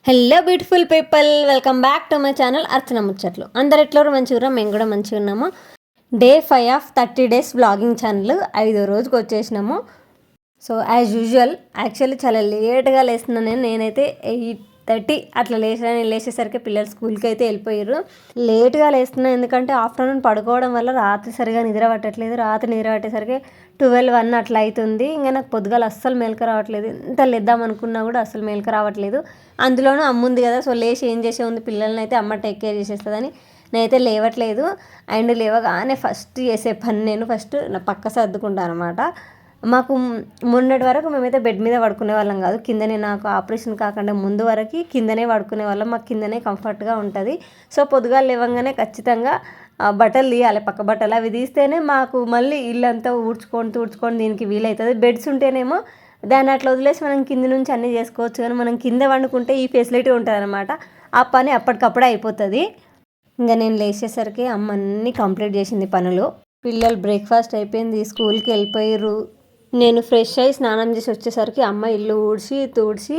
Hello beautiful people, welcome back to my channel Archana ముచ్చట్లు. అందరు ఎట్లరు మంచిగా, మేము కూడా మంచిగా ఉన్నాము. Day 5 of 30 days vlogging channel 5వ రోజుకి వచ్చేసినాము. సో యాజ్ యూజువల్ యాక్చువల్లీ చాలా లేట్గా లేస్తున్నాను. నేనైతే 8:30 అట్లా లేచేసరికి పిల్లలు స్కూల్కి అయితే వెళ్ళిపోయారు. లేట్గా లేస్తున్నాను ఎందుకంటే ఆఫ్టర్నూన్ పడుకోవడం వల్ల రాత్రి సరిగా నిద్ర పట్టట్లేదు. రాత్రి నిద్ర పట్టేసరికి 12-1 అట్లా అవుతుంది. ఇంకా నాకు పొద్దుగాల అస్సలు మేలుక రావట్లేదు. ఎంత లేద్దాం అనుకున్నా కూడా అస్సలు మేలుక రావట్లేదు. అందులోనూ అమ్మ ఉంది కదా, సో లేచి ఏం చేసే ఉంది, పిల్లల్ని అయితే అమ్మ టేక్ కేర్ చేసేస్తుందని నేనైతే లేవట్లేదు. అండ్ లేవగానే ఫస్ట్ చేసే పని నేను నా పక్క సర్దుకుంటాను అనమాట. మాకు మొన్నటి వరకు మేమైతే బెడ్ మీద పడుకునే వాళ్ళం కాదు, కిందనే. నాకు ఆపరేషన్ కాకుండా ముందు వరకు కిందనే పడుకునే వాళ్ళం. మాకు కిందనే కంఫర్ట్గా ఉంటుంది. సో పొద్దుగా లేవగానే ఖచ్చితంగా బట్టలు తీయాలి, పక్క బట్టలు. అవి తీస్తేనే మాకు మళ్ళీ ఇల్లంతా ఊడ్చుకొని దీనికి వీలవుతుంది. బెడ్స్ ఉంటేనేమో దాన్ని అట్లా వదిలేసి మనం కింద నుంచి అన్నీ చేసుకోవచ్చు, కానీ మనం కింద వండుకుంటే ఈ ఫెసిలిటీ ఉంటుంది అనమాట. ఆ పని అప్పటికప్పుడే అయిపోతుంది. ఇంకా నేను లేచేసరికి అమ్మ అన్నీ కంప్లీట్ చేసింది పనులు. పిల్లలు బ్రేక్ఫాస్ట్ అయిపోయింది, స్కూల్కి వెళ్ళిపోయారు. నేను ఫ్రెష్ అయ్యి స్నానం చేసి వచ్చేసరికి అమ్మ ఇల్లు తుడిచి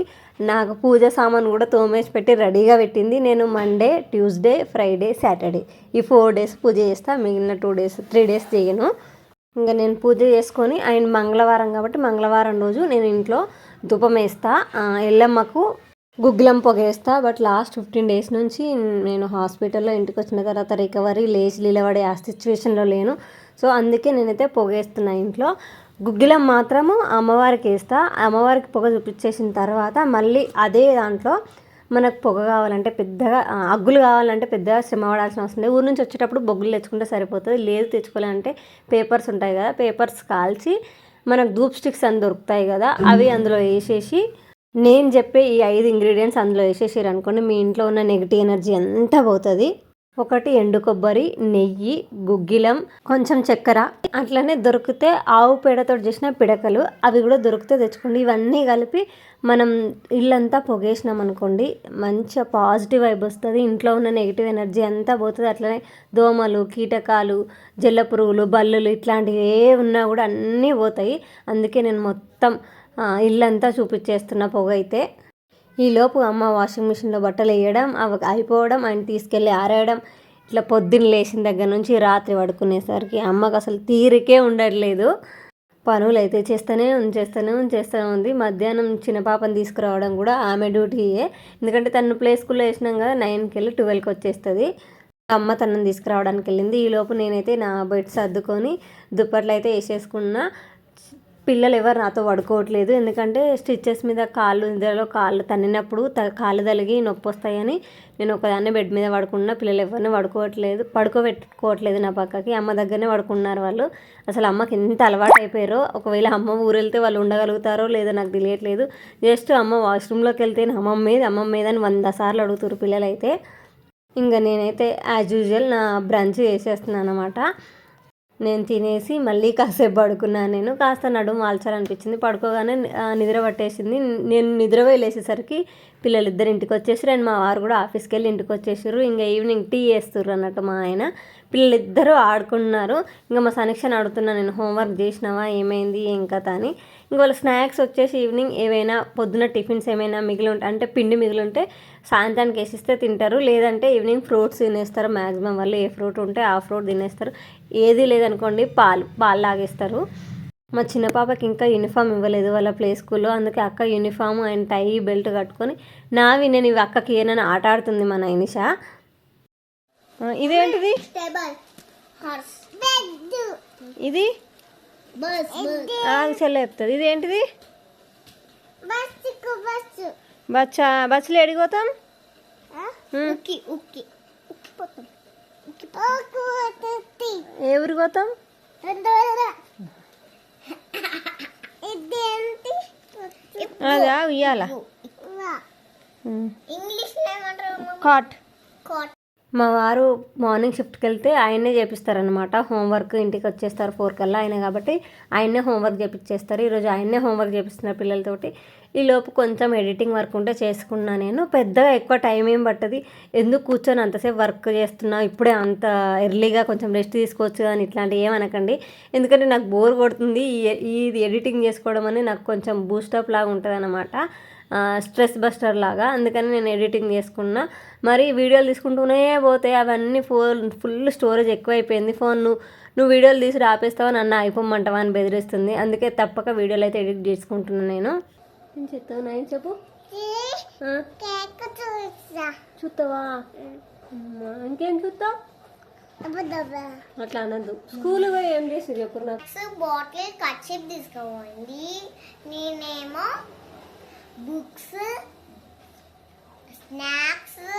నాకు పూజ సామాను కూడా తోమేసి పెట్టి రెడీగా పెట్టింది. నేను మండే, ట్యూస్డే, ఫ్రైడే, సాటర్డే ఈ 4 days పూజ చేస్తాను. మిగిలిన 3 days చేయను. ఇంకా నేను పూజ చేసుకొని అండ్ మంగళవారం కాబట్టి మంగళవారం రోజు నేను ఇంట్లో ధూపం వేస్తా, ఎల్లమ్మకు గుగ్గిలం పొగ వేస్తా. బట్ లాస్ట్ 15 days నుంచి నేను హాస్పిటల్లో ఇంటికి వచ్చిన తర్వాత రికవరీ లేచి నిలబడే ఆ సిచ్యువేషన్లో లేను. సో అందుకే నేనైతే పొగేస్తున్నా ఇంట్లో. గుగ్గిలం మాత్రము అమ్మవారికి వేస్తా. అమ్మవారికి పొగ చూపించేసిన తర్వాత మళ్ళీ అదే దాంట్లో మనకు పొగ కావాలంటే పెద్దగా, అగ్గులు కావాలంటే పెద్దగా శ్రమ పడాల్సిన అవసరం లేదు. ఊరు నుంచి వచ్చేటప్పుడు బొగ్గులు తెచ్చుకుంటే సరిపోతుంది. లేదు తెచ్చుకోవాలంటే పేపర్స్ ఉంటాయి కదా, పేపర్స్ కాల్చి మనకు ధూప్ స్టిక్స్ అని దొరుకుతాయి కదా, అవి అందులో వేసేసి నేను చెప్పే ఈ 5 ingredients అందులో వేసేసారు అనుకోండి, మీ ఇంట్లో ఉన్న నెగిటివ్ ఎనర్జీ అంతా పోతుంది. 1 ఎండు కొబ్బరి, నెయ్యి, గుగ్గిలం, కొంచెం చక్కెర, అట్లనే దొరికితే ఆవు పేడతో చేసిన పిడకలు, అవి కూడా దొరికితే తెచ్చుకోండి. ఇవన్నీ కలిపి మనం ఇల్లంతా పొగేసినాం అనుకోండి, మంచిగా పాజిటివ్ వైబ్ వస్తుంది. ఇంట్లో ఉన్న నెగిటివ్ ఎనర్జీ అంతా పోతుంది. అట్లనే దోమలు, కీటకాలు, జల్ల పురుగులు, బల్లులు ఇట్లాంటివి ఏ ఉన్నా కూడా అన్నీ పోతాయి. అందుకే నేను మొత్తం ఇల్లంతా చూపించేస్తున్న పొగ అయితే. ఈలోపు అమ్మ వాషింగ్ మిషన్లో బట్టలు వేయడం, అవి అయిపోవడం, ఆయన తీసుకెళ్ళి ఆరేయడం, ఇట్లా పొద్దున్న లేచిన దగ్గర నుంచి రాత్రి పడుకునేసరికి అమ్మకు అసలు తీరికే ఉండట్లేదు. పనులు అయితే చేస్తూనే ఉంది. మధ్యాహ్నం చిన్న పాపని తీసుకురావడం కూడా ఆమె డ్యూటీయే. ఎందుకంటే తను ప్లే స్కూల్లో వేసినాం కదా, 9కి వెళ్ళి 12కి వచ్చేస్తుంది. అమ్మ తనని తీసుకురావడానికి వెళ్ళింది. ఈలోపు నేనైతే నా బెడ్ సర్దుకొని దుప్పట్లు అయితే వేసేసుకున్నా. పిల్లలు ఎవరు నాతో పడుకోవట్లేదు, ఎందుకంటే స్టిచ్చెస్ మీద నిద్రలో కాళ్ళు తన్నినప్పుడు కాళ్ళు తలిగి నొప్పి వస్తాయని నేను ఒకదాన్ని బెడ్ మీద పడుకున్నా. పిల్లలు ఎవరిని పడుకోబెట్టుకోవట్లేదు నా పక్కకి. అమ్మ దగ్గరనే పడుకున్నారు వాళ్ళు. అసలు అమ్మకి ఎంత అలవాటు అయిపోయారో. ఒకవేళ అమ్మ ఊరు వెళ్తే వాళ్ళు ఉండగలుగుతారో లేదో నాకు తెలియట్లేదు. జస్ట్ అమ్మ వాష్రూమ్లోకి వెళ్తే అమ్మమ్మ మీద అని 100 సార్లు అడుగుతారు పిల్లలైతే. ఇంకా నేనైతే యాజ్ యూజువల్ నా బ్రంచ్ చేసేస్తున్నాను అనమాట. నేను తినేసి మళ్ళీ కాసేపు పడుకున్నాను. నేను కాస్త నడుము వాల్చాలనిపించింది. పడుకోగానే నిద్ర పట్టేసింది. నేను నిద్రపోయి లేచేసరికి పిల్లలు ఇద్దరు ఇంటికి వచ్చేసారు. అండ్ మా వారు కూడా ఆఫీస్కి వెళ్ళి ఇంటికి వచ్చేసారు. ఇంకా ఈవినింగ్ టీ చేస్తారు అన్నట్టు మా ఆయన. పిల్లలిద్దరూ ఆడుకున్నారు. ఇంకా మా సమీక్షను అడుగుతున్నాను నేను, హోంవర్క్ చేసినావా, ఏమైంది, ఏం కథ అని. ఇంక వాళ్ళ స్నాక్స్ వచ్చేసి ఈవినింగ్ ఏవైనా పొద్దున టిఫిన్స్ ఏమైనా మిగిలి ఉంటే, అంటే పిండి మిగిలి ఉంటే సాయంత్రానికి వేసిస్తే తింటారు. లేదంటే ఈవినింగ్ ఫ్రూట్స్ తినేస్తారు. మ్యాక్సిమం వాళ్ళు ఏ ఫ్రూట్ ఉంటే ఆ ఫ్రూట్ తినేస్తారు. ఏది లేదనుకోండి పాలు లాగేస్తారు. మా చిన్న పాపకి ఇంకా యూనిఫామ్ ఇవ్వలేదు వాళ్ళ ప్లే స్కూల్లో. అందుకే అక్క యూనిఫామ్ అండ్ టై బెల్ట్ కట్టుకొని నేను ఇవి అక్కకి ఏమైనా ఆట ఆడుతుంది మా నైనిషా. ఇదేంటిది? ఇది చెల్ల చెప్తుంది. ఇదేంటిది? బస్సులో ఎడిగిపోతాం. ఏ ఊరికి పోతాం? అదా ఉయ్యాల కాట్. మా వారు మార్నింగ్ షిఫ్ట్కి వెళ్తే ఆయనే చేపిస్తారనమాట హోంవర్క్. ఇంటికి వచ్చేస్తారు 4 కల్లా ఆయన, కాబట్టి ఆయనే హోంవర్క్ చేపించేస్తారు. ఈరోజు ఆయనే హోంవర్క్ చేపిస్తున్నారు పిల్లలతోటి. ఈలోపు కొంచెం ఎడిటింగ్ వర్క్ ఉంటే చేసుకున్నా. నేను పెద్దగా ఎక్కువ టైం ఏం పట్టది. ఎందుకు కూర్చొని అంతసేపు వర్క్ చేస్తున్నా, ఇప్పుడే అంత ఎర్లీగా కొంచెం రెస్ట్ తీసుకోవచ్చు కానీ ఇట్లాంటివి ఏమనకండి. ఎందుకంటే నాకు బోర్ కొడుతుంది. ఇది ఎడిటింగ్ చేసుకోవడం అని నాకు కొంచెం బూస్టప్ లాగా ఉంటుంది అనమాట. స్ట్రెస్ బస్టర్ లాగా. అందుకని నేను ఎడిటింగ్ చేసుకున్నా. మరి వీడియోలు తీసుకుంటూనే పోతే అవన్నీ ఫుల్ స్టోరేజ్ ఎక్కువైపోయింది. ఫోన్ నువ్వు వీడియోలు తీసి రాపేస్తావు, నన్ను అయిపోమంటావా అని బెదిరిస్తుంది. అందుకే తప్పక వీడియోలు అయితే ఎడిట్ చేసుకుంటున్నాను నేను. ఏం చెప్తావు నాయన చెప్పు. చూస్తావా? ఇంకేం చూస్తావు? అట్లా అనద్దు. స్కూల్ పోయి ఏం చేసి చెప్పు నాకు. బాటిల్ కచ్చిప్ తీసుకోపోయింది, నేనేమో బుక్స్, స్నాక్స్,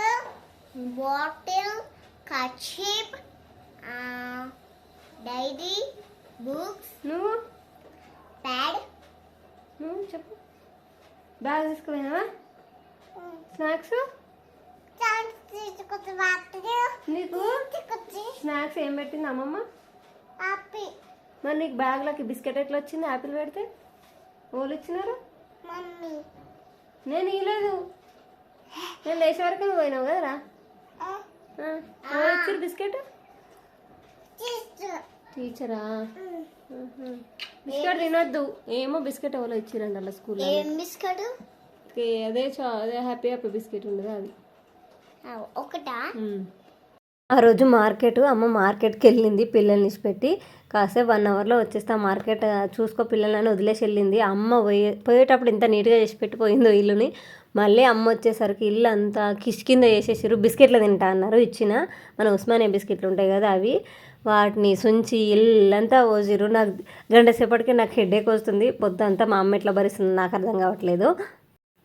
బాటిల్, కచ్చిప్, డైరీ, బుక్స్, నువ్వు ప్యాడ్. నువ్వు చెప్పు. బ్యాగ్ తీసుకుపోయినావా? స్నాక్స్ నీకు స్నాక్స్ ఏం పెట్టింది అమ్మమ్మ? మరి నీకు బ్యాగ్లోకి బిస్కెట్ ఎట్లా వచ్చింది? యాపిల్ పెడితే ఓళ్ళు ఇచ్చినారు? నేను ఇవ్వలేదు. నేను లేచే వరకు నువ్వు పోయినావు కదరా. ఇచ్చారు బిస్కెట్? టీచరా? బిస్కెట్ తినొద్దు. ఏమో బిస్కెట్ ఎవరో ఇచ్చిరండి అలా స్కూల్లో. బిస్కెట్ అదే అదే హ్యాపీ బిస్కెట్ ఉండదు అది ఒకటా. ఆ రోజు అమ్మ మార్కెట్కి వెళ్ళింది పిల్లల్ని పెట్టి. కాసేపు 1 అవర్లో వచ్చేస్తా మార్కెట్ చూసుకో పిల్లలని వదిలేసి వెళ్ళింది. అమ్మ పోయేటప్పుడు ఇంత నీట్గా చేసి పెట్టిపోయిందో ఇల్లుని. మళ్ళీ అమ్మ వచ్చేసరికి ఇల్లు అంతా కిష్కింద చేసేసారు. బిస్కెట్లు తింటా అన్నారు. ఇచ్చిన మన ఉస్మానియా బిస్కెట్లు ఉంటాయి కదా అవి, వాటిని సుంచి ఇల్లంతా పోసిరు. నాకు గంట సేపటికి నాకు హెడేక్ వస్తుంది. పొద్దంతా మా అమ్మ ఎట్లా భరిస్తుంది నాకు అర్థం కావట్లేదు.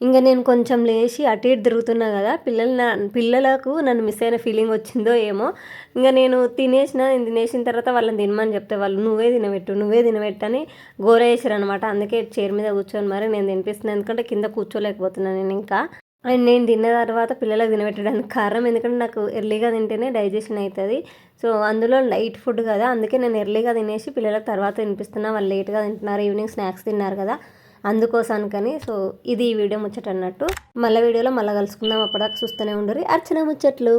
ఇంకా నేను కొంచెం లేచి అటు ఇటు తిరుగుతున్నా కదా, పిల్లలకు నన్ను మిస్ అయిన ఫీలింగ్ వచ్చిందో ఏమో. ఇంకా నేను తినేసిన తర్వాత వాళ్ళని తినమని చెప్తే వాళ్ళు నువ్వే తినబెట్టు అని గోర వేసారు అనమాట. అందుకే చైర్ మీద కూర్చొని మరి నేను తినిపిస్తున్నాను, ఎందుకంటే కింద కూర్చోలేకపోతున్నాను నేను ఇంకా. అండ్ నేను తిన్న తర్వాత పిల్లలకు తినబెట్టడానికి కారణం ఎందుకంటే నాకు ఎర్లీగా తింటేనే డైజెషన్ అవుతుంది. సో అందులో లైట్ ఫుడ్ కదా, అందుకే నేను ఎర్లీగా తినేసి పిల్లలకు తర్వాత తినిపిస్తున్నా. వాళ్ళు లేట్గా తింటున్నారు, ఈవినింగ్ స్నాక్స్ తిన్నారు కదా అందుకోసానికని. సో ఇది ఈ వీడియో ముచ్చట అన్నట్టు. మళ్ళీ వీడియోలో మళ్ళీ కలుసుకుందాం. అప్పటిదాకా చూస్తూనే ఉండరు అర్చన ముచ్చట్లు.